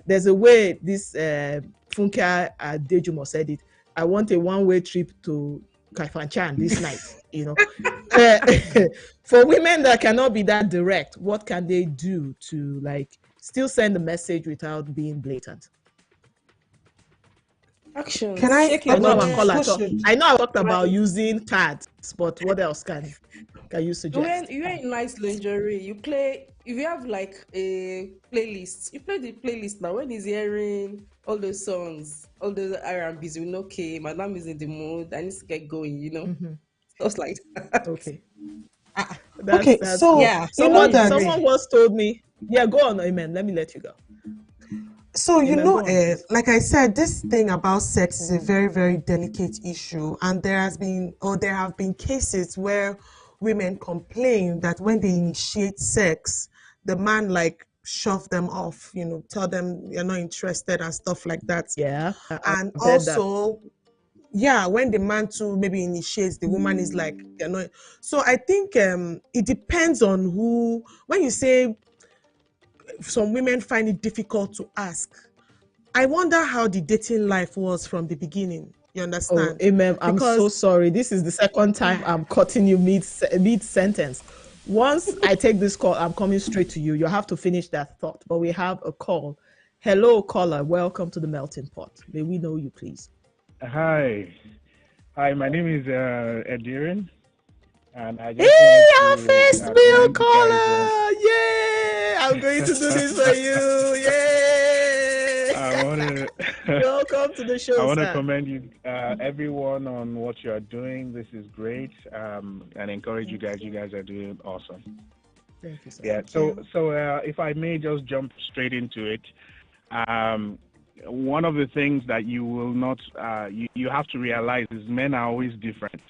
there's a way this Funke Dejumo said it, I want a one-way trip to Kaifanchan this night, you know. For women that cannot be that direct, what can they do to like still send the message without being blatant? Actions. Can I? Shake I your know Okay. our body. caller Push talk. it. I know I talked about using cards, but what else can you suggest? You wear nice lingerie. You play. If you have like a playlist, you play the playlist now. When he's hearing all those songs, all those R&Bs, you know, okay, madam is in the mood. I need to get going. You know, stuff like that. Okay. Ah, That's Okay. that's good. So yeah, you know totally that. Someone agree. once told me, yeah, go on, amen. Let me let you go. So Amen, go on, please. like I said, this thing about sex is a very, very delicate issue, and there have been cases where women complain that when they initiate sex, the man like shove them off, tell them you're not interested and stuff like that. Yeah, And I've heard that. also, yeah, when the man too maybe initiates, the woman is like, you're not. So I think it depends on who. When you say some women find it difficult to ask, I wonder how the dating life was from the beginning. You Oh, understand? amen. I'm so Because sorry. This is the second time I'm cutting you mid sentence. Once I take this call, I'm coming straight to you. You have to finish that thought. But we have a call. Hello, caller. Welcome to the melting pot. May we know you, please? Hi. Hi, my name is Edirin, and I Hey, just wanted our to first male commend you guys on. caller! Yay! I'm going to do this for you. Yay! I want to Welcome to the I show, want to sir. commend you everyone on what you are doing. This is great, and encourage you guys. You guys are doing awesome. Thank you, sir. Yeah. So if I may just jump straight into it, one of the things that you will not you have to realize is men are always different.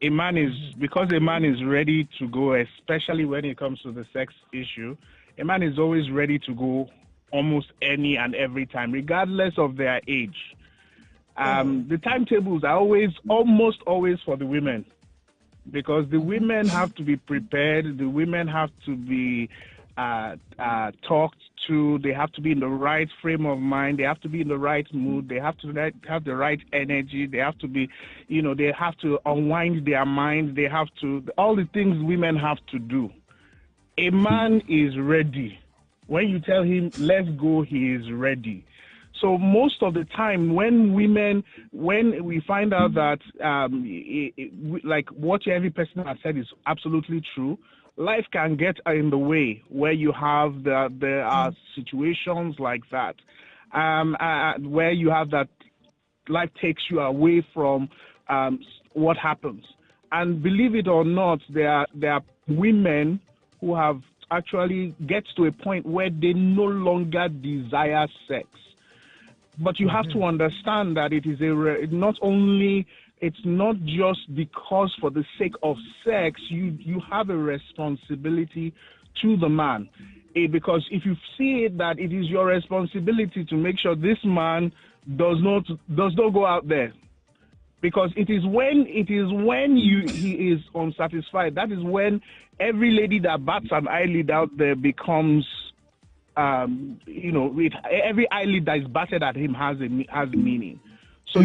A man is, because a man is ready to go, especially when it comes to the sex issue, a man is always ready to go almost any and every time, regardless of their age. The timetables are almost always for the women, because the women have to be prepared, the women have to be talked to, they have to be in the right frame of mind, they have to be in the right mood, they have to have the right energy, they have to be, they have to unwind their minds, they have to, all the things women have to do. A man is ready. When you tell him, let's go, he is ready. So most of the time when we find out that, like what every person has said is absolutely true, life can get in the way where you have there are situations like that, where you have that life takes you away from what happens. And believe it or not, there are women who have actually gets to a point where they no longer desire sex. But you have to understand that it is it's not just because for the sake of sex, you have a responsibility to the man. Because if you see it that it is your responsibility to make sure this man does not go out there. Because it is when he is unsatisfied, that is when every lady that bats an eyelid out there becomes every eyelid that is batted at him has meaning. So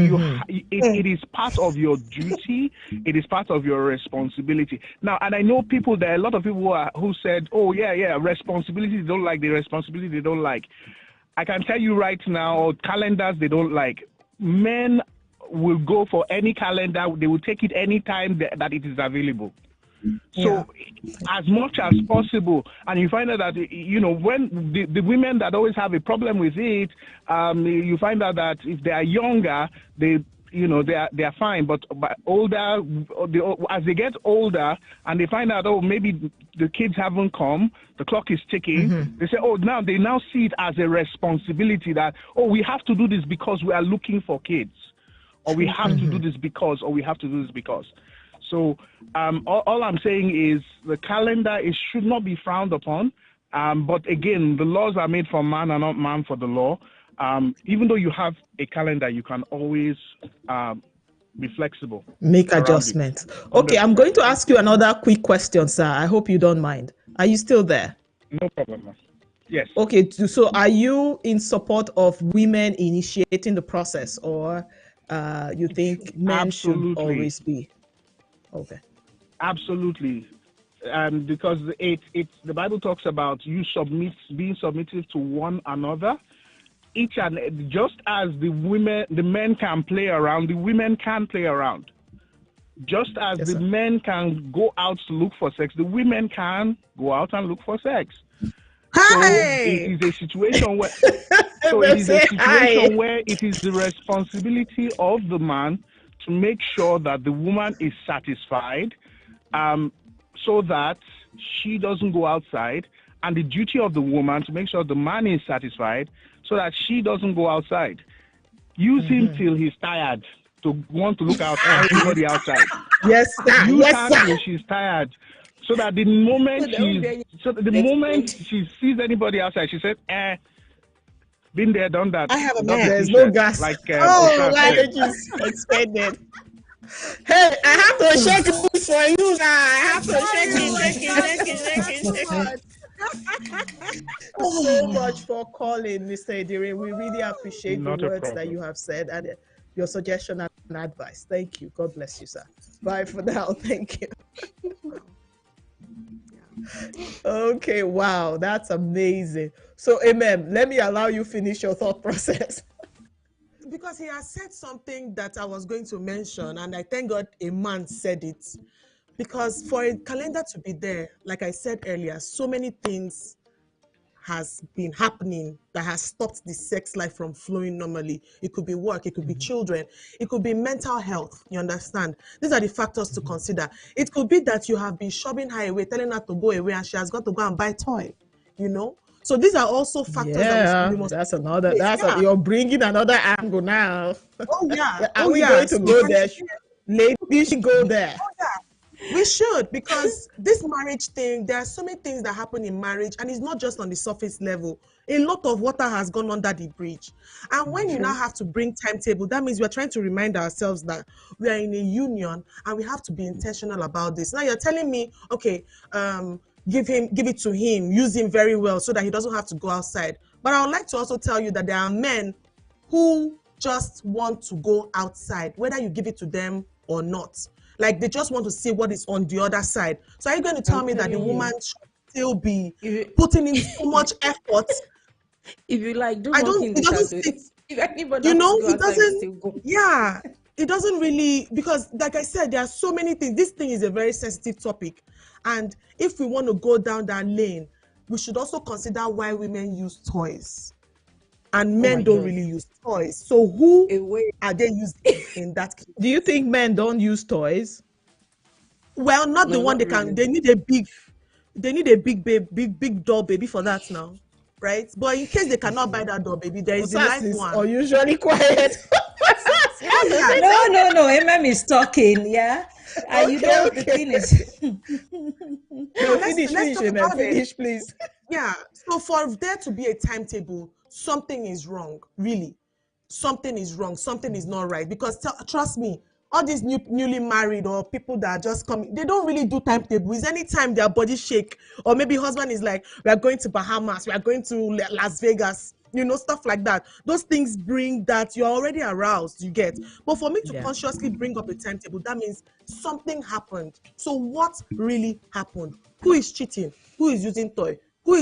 it is part of your duty. It is part of your responsibility. Now, and I know there are a lot of people who said, oh, yeah, responsibility they don't like, the responsibility they don't like. I can tell you right now, calendars they don't like. Men will go for any calendar. They will take it any time that it is available. So as much as possible, and you find out that, when the women that always have a problem with it, you find out that if they are younger, they are fine, but older, as they get older and they find out, oh, maybe the kids haven't come, the clock is ticking, they say, oh, now they see it as a responsibility that, oh, we have to do this because we are looking for kids, or we have to do this because, or we have to do this because. So all I'm saying is the calendar should not be frowned upon. But again, the laws are made for man and not man for the law. even though you have a calendar, you can always be flexible. Make adjustments. Okay, I'm going to ask you another quick question, sir. I hope you don't mind. Are you still there? No problem, ma'am. Yes. Okay, so are you in support of women initiating the process, or you think men should always be? Okay. Absolutely. Because the Bible talks about you being submissive to one another. Each and just as the men can play around, the women can play around. Just as the men can go out to look for sex, the women can go out and look for sex. So it is a situation where it is the responsibility of the man to make sure that the woman is satisfied, so that she doesn't go outside, and the duty of the woman to make sure the man is satisfied so that she doesn't go outside. Use him till he's tired to want to look out everybody outside. Yes, sir. Use her till she's tired, so that the moment she sees anybody outside, she says, been there, done that. I have a man. There's no gas. Like, language is expanded. Hey, I have to shake it for you now. I have to shake it. Thank you so much for calling, Mr. Edire. We really appreciate the words that you have said and your suggestion and advice. Thank you. God bless you, sir. Bye for now. Thank you. Okay, wow, that's amazing. So, Amen, let me allow you finish your thought process. Because he has said something that I was going to mention, and I thank God a man said it. Because for a calendar to be there, like I said earlier, so many things has been happening that has stopped the sex life from flowing normally. It could be work, it could be children, it could be mental health. You understand? These are the factors to consider. It could be that you have been shoving her away, telling her to go away, and she has got to go and buy toy, you know? So these are also factors that we must that's another, you're bringing another angle now. Oh yeah. Are we going to go there? Ladies should go there. Oh, yeah. We should, because this marriage thing, there are so many things that happen in marriage, and it's not just on the surface level. A lot of water has gone under the bridge. And when you now have to bring timetable, that means we're trying to remind ourselves that we are in a union and we have to be intentional about this. Now you're telling me, okay, give it to him, use him very well so that he doesn't have to go outside. But I would like to also tell you that there are men who just want to go outside, whether you give it to them or not. Like they just want to see what is on the other side. So are you going to tell me that the woman should still be putting in so much effort? If you like, do I don't. it doesn't. If anybody, You know, it doesn't. Yeah, it doesn't really, because, like I said, there are so many things. This thing is a very sensitive topic, and if we want to go down that lane, we should also consider why women use toys, and men don't really use toys. So who are they using in that case? Do you think men don't use toys? Well, not the one they can. Really. They need a big doll baby for that now, right? But in case they cannot buy that doll baby, there is a live one. Or usually quiet. No. MM is talking. Yeah. You know the thing is. No, finish, please. Yeah. So for there to be a timetable, something is wrong. Really, something is wrong. Something is not right. Because trust me, all these newly married or people that are just coming, they don't really do timetables. Anytime their body shake, or maybe husband is like, we are going to Bahamas, we are going to Las Vegas, you know, stuff like that. Those things bring that you're already aroused, you get. But for me to consciously bring up a timetable, that means something happened. So what really happened? Who is cheating? Who is using toy? What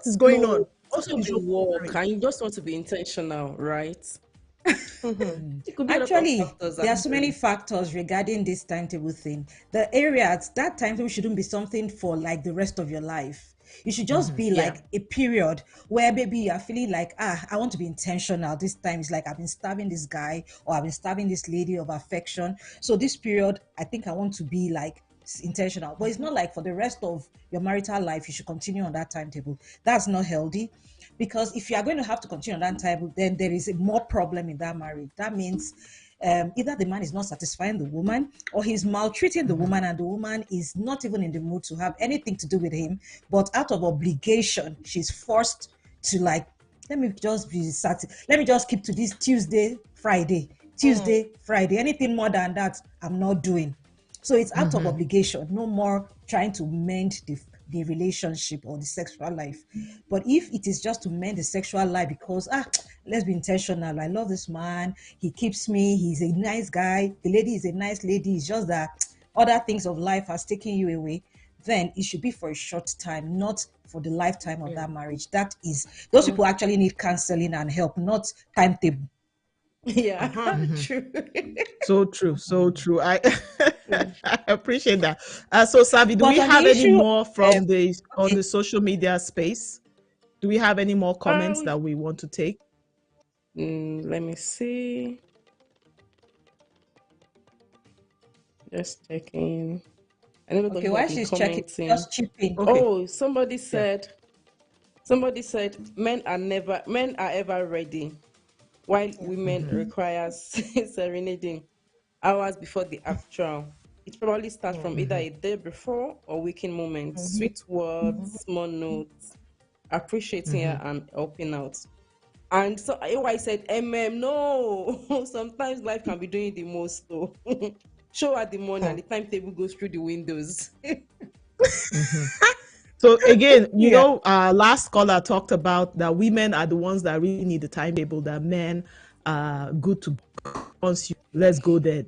is going on? Also the work, and you just want to be intentional, right? It could be actually, there are so many factors regarding this timetable thing. The areas, that timetable shouldn't be something for like the rest of your life. It should just be like a period where maybe you are feeling like, I want to be intentional. This time is like, I've been starving this guy or I've been starving this lady of affection. So this period, I think I want to be like intentional. But it's not like for the rest of your marital life, you should continue on that timetable. That's not healthy. Because if you are going to have to continue on that timetable, then there is a more problem in that marriage. That means either the man is not satisfying the woman, or he's maltreating the woman, and the woman is not even in the mood to have anything to do with him. But out of obligation, she's forced to like let me just be Saturday. Let me just keep to this Tuesday, Friday, Tuesday, Friday. Anything more than that, I'm not doing. So it's out of obligation, no more trying to mend the relationship or the sexual life. But if it is just to mend the sexual life because, let's be intentional. I love this man. He keeps me. He's a nice guy. The lady is a nice lady. It's just that other things of life has taken you away. Then it should be for a short time, not for the lifetime of that marriage. That is, those people actually need counseling and help, not timetable. Yeah, true. So true, so true. I I appreciate that. So Savi, do But we on the have any issue, more from the on okay, the social media space? Do we have any more comments Um, that we want to take? Let me see. Just checking. I know a lot of okay, people have while been she's checking, commenting. just chip in. Okay. Oh, Yeah. somebody said men are ever ready, while women requires serenading hours before the actual. It probably starts from either a day before or waking moments, sweet words, small notes, appreciating her and helping out. And so I said, no, sometimes life can be doing the most though. Show her the money and the timetable goes through the windows. So again, Yeah. our last caller talked about that women are the ones that really need the timetable, that men are good to once you let's go there.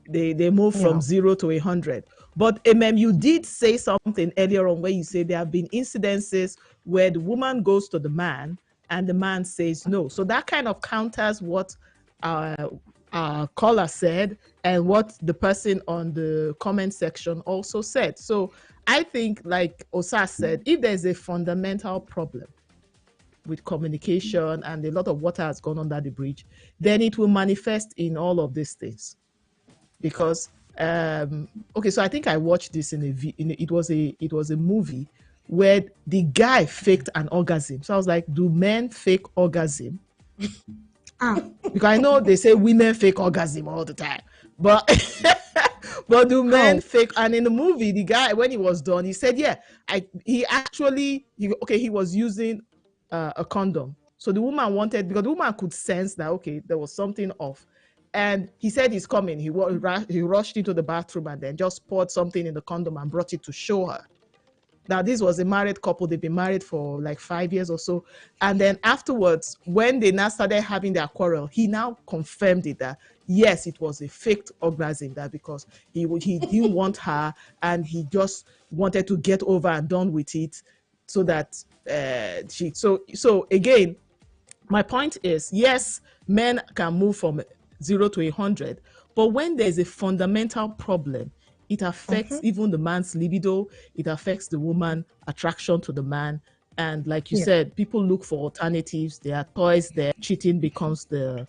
They move from Yeah. 0 to 100. But you did say something earlier on where you say there have been incidences where the woman goes to the man and the man says no. So that kind of counters what our caller said and what the person on the comment section also said. So I think, like Osa said, if there's a fundamental problem with communication and a lot of water has gone under the bridge, then it will manifest in all of these things. Because okay, so I think I watched this it was a movie where the guy faked an orgasm. So I was like, do men fake orgasm? Because I know they say women fake orgasm all the time, but but do men How? fake? And in the movie, the guy, when he was done, he said, "Yeah, he was using a condom." So the woman wanted, because the woman could sense that okay, there was something off, and he said he's coming. He rushed into the bathroom and then just poured something in the condom and brought it to show her. Now, this was a married couple. They've been married for like 5 years or so. And then afterwards, when they now started having their quarrel, he now confirmed it that, yes, it was a faked orgasm, that because he didn't want her and he just wanted to get over and done with it so that so again, my point is, yes, men can move from 0 to 100, but when there's a fundamental problem, it affects even the man's libido, it affects the woman attraction to the man. And like you Yeah. said, people look for alternatives. There are toys there. Cheating becomes a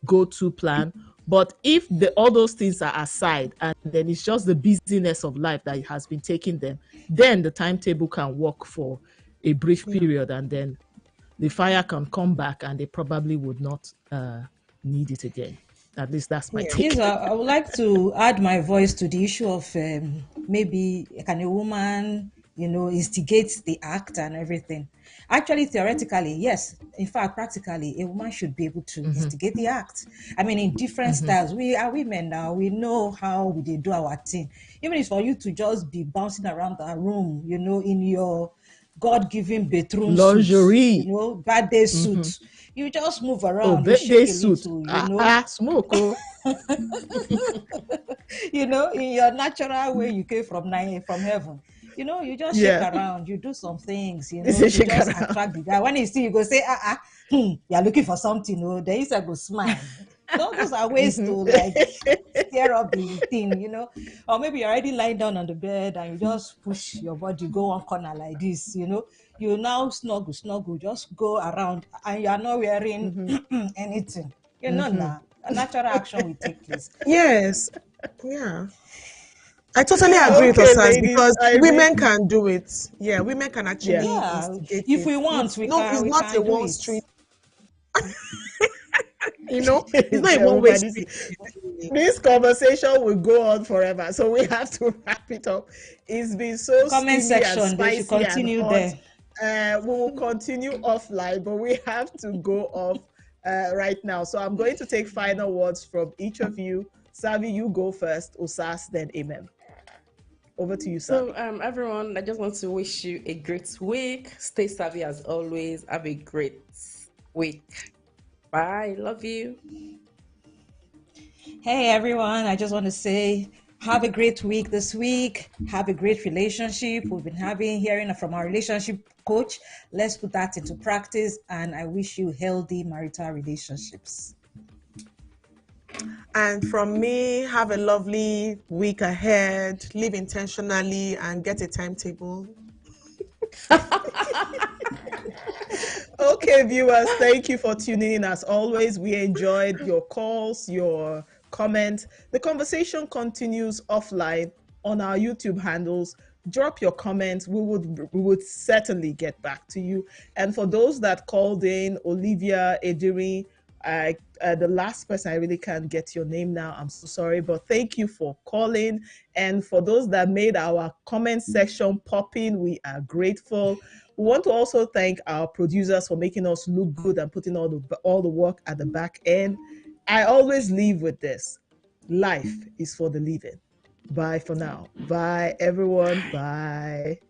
go-to plan. But if all those things are aside, and then it's just the busyness of life that has been taking them, then the timetable can work for a brief Yeah. period, and then the fire can come back and they probably would not need it again. At least that's my Yeah. take. Yes, I would like to add my voice to the issue of maybe can a woman, instigate the act and everything. Actually, theoretically, yes. In fact, practically, a woman should be able to instigate the act. I mean, in different styles. We are women now. We know how we do our thing. Even if for you to just be bouncing around the room, in your God-given bedroom suit, Lingerie. birthday suit. You just move Oh, around, you birthday shake a suit. little, Smoke. Oh. in your natural way you came from heaven. You just shake Yeah. around, you do some things, It's a you shake just around. attract the guy. When he see you, go say, you're looking for something, then he go smile. Those are ways to like stir up the thing, or maybe you're already lying down on the bed and you just push your body, go one corner like this, you now snuggle, just go around and you are not wearing anything, now a natural action will take place. Yes. Yeah. I totally Yeah. agree with Okay, Osas ladies. because I women really, can do it. Yeah, women can yeah. actually Yeah, instigate if it. we want, It's no, it's we not a can do one it. street. It's not a one way Jehovah, street. this conversation will go on forever. So we have to wrap it up. It's been so Comment steamy and section, they should spicy and continue hot. there. We will continue offline, but we have to go off right now. So I'm going to take final words from each of you. Savi, you go first. Osas, then Amen. Over to you, So, Savi. everyone, I just want to wish you a great week. Stay savvy as always. Have a great week. Bye. Love you. Hey everyone, I just want to say have a great week this week. Have a great relationship. We've been hearing from our relationship coach. Let's put that into practice, and I wish you healthy marital relationships. And from me, have a lovely week ahead. Live intentionally and get a timetable. Okay, viewers, thank you for tuning in. As always, we enjoyed your calls, your comments. The conversation continues offline on our YouTube handles. Drop your comments. We would certainly get back to you. And for those that called in, Olivia, Ediri, the last person, I really can't get your name now. I'm so sorry, but thank you for calling. And for those that made our comment section popping, we are grateful. We want to also thank our producers for making us look good and putting all the work at the back end. I always leave with this: life is for the living. Bye for now. Bye, everyone. Bye.